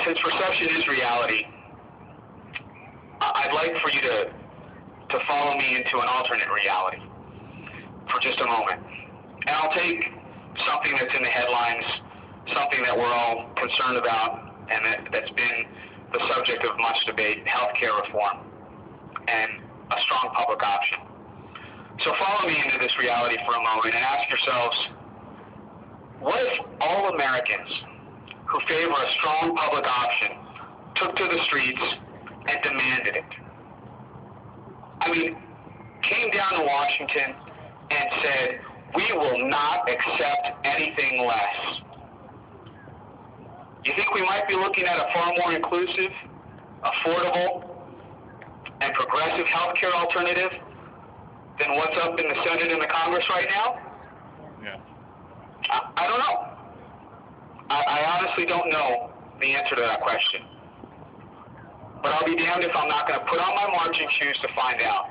since perception is reality, I'd like for you to follow me into an alternate reality for just a moment. And I'll take something that's in the headlines, something that we're all concerned about, and that's been the subject of much debate, healthcare reform, and a strong public option. So follow me into this reality for a moment and ask yourselves, what if all Americans who favor a strong public option took to the streets and demanded it? I mean, came down to Washington and said, we will not accept anything less. You think we might be looking at a far more inclusive, affordable, and progressive healthcare alternative than what's up in the Senate and the Congress right now? Yeah. I don't know. I honestly don't know the answer to that question. But I'll be damned if I'm not going to put on my marching shoes to find out.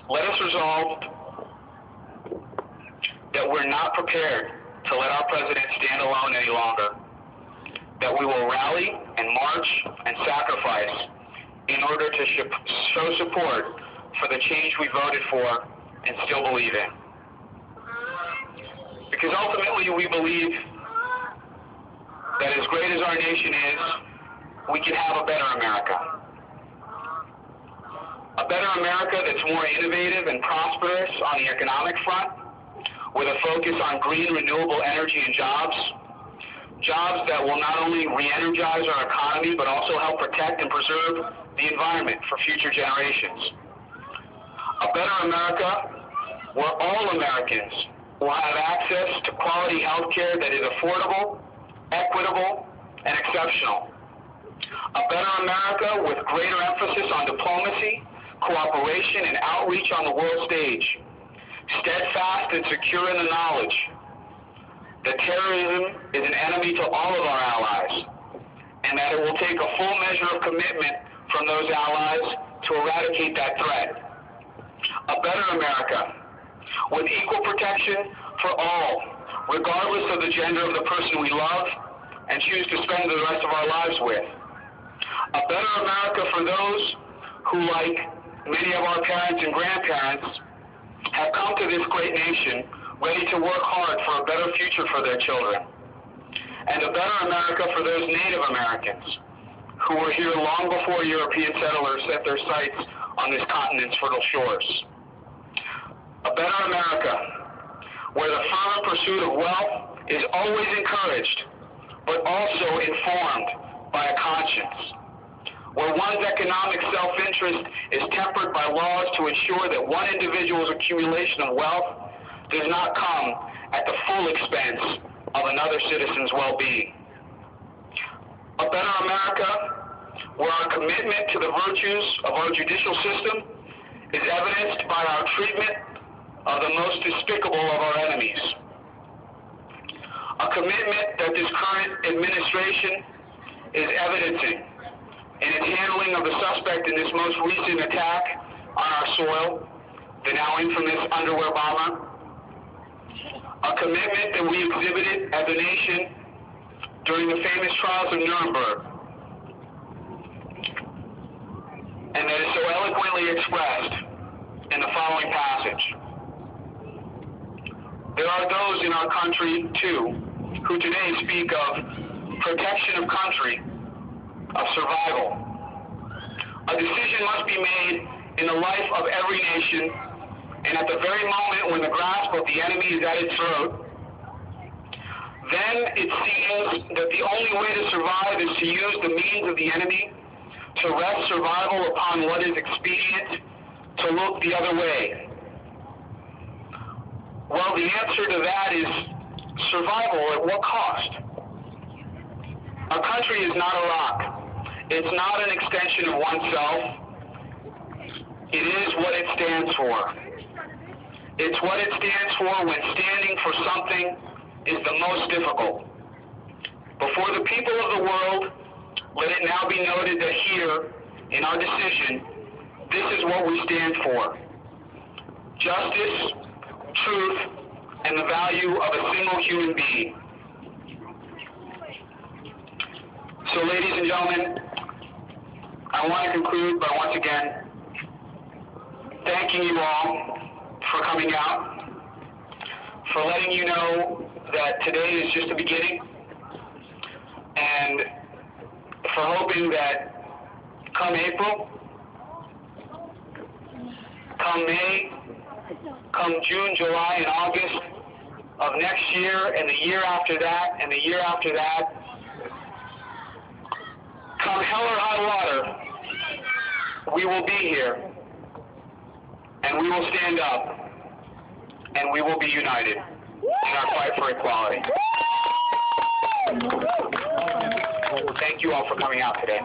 Let us resolve that we're not prepared to let our president stand alone any longer, that we will rally and march and sacrifice in order to show support for the change we voted for and still believe in. Because ultimately we believe that as great as our nation is, we can have a better America. A better America that's more innovative and prosperous on the economic front, with a focus on green, renewable energy and jobs that will not only re-energize our economy, but also help protect and preserve the environment for future generations. A better America where all Americans will have access to quality health care that is affordable, equitable, and exceptional. A better America with greater emphasis on diplomacy, cooperation, and outreach on the world stage. Steadfast and secure in the knowledge that terrorism is an enemy to all of our allies, and that it will take a full measure of commitment from those allies to eradicate that threat. A better America with equal protection for all, regardless of the gender of the person we love and choose to spend the rest of our lives with. A better America for those who, like many of our parents and grandparents, have come to this great nation ready to work hard for a better future for their children. And a better America for those Native Americans who were here long before European settlers set their sights on this continent's fertile shores. A better America where the firm pursuit of wealth is always encouraged, but also informed by a conscience. Where one's economic self-interest is tempered by laws to ensure that one individual's accumulation of wealth does not come at the full expense of another citizen's well-being. A better America where our commitment to the virtues of our judicial system is evidenced by our treatment of the most despicable of our enemies. A commitment that this current administration is evidencing in its handling of the suspect in this most recent attack on our soil, the now infamous underwear bomber. A commitment that we exhibited as a nation during the famous trials of Nuremberg, and that is so eloquently expressed in the following passage. There are those in our country, too, who today speak of protection of country, of survival. A decision must be made in the life of every nation, and at the very moment when the grasp of the enemy is at its throat, then it seems that the only way to survive is to use the means of the enemy to wrest survival upon what is expedient, to look the other way. Well, the answer to that is survival at what cost? Our country is not a rock. It's not an extension of oneself. It is what it stands for. It's what it stands for when standing for something is the most difficult. Before the people of the world, let it now be noted that here, in our decision, this is what we stand for. Justice, truth, and the value of a single human being. So, ladies and gentlemen, I want to conclude by once again thanking you all for coming out, for letting you know that today is just the beginning, and for hoping that come April, come May, come June, July, and August of next year, and the year after that, and the year after that, come hell or high water, we will be here, and we will stand up, and we will be united in our fight for equality. Thank you all for coming out today.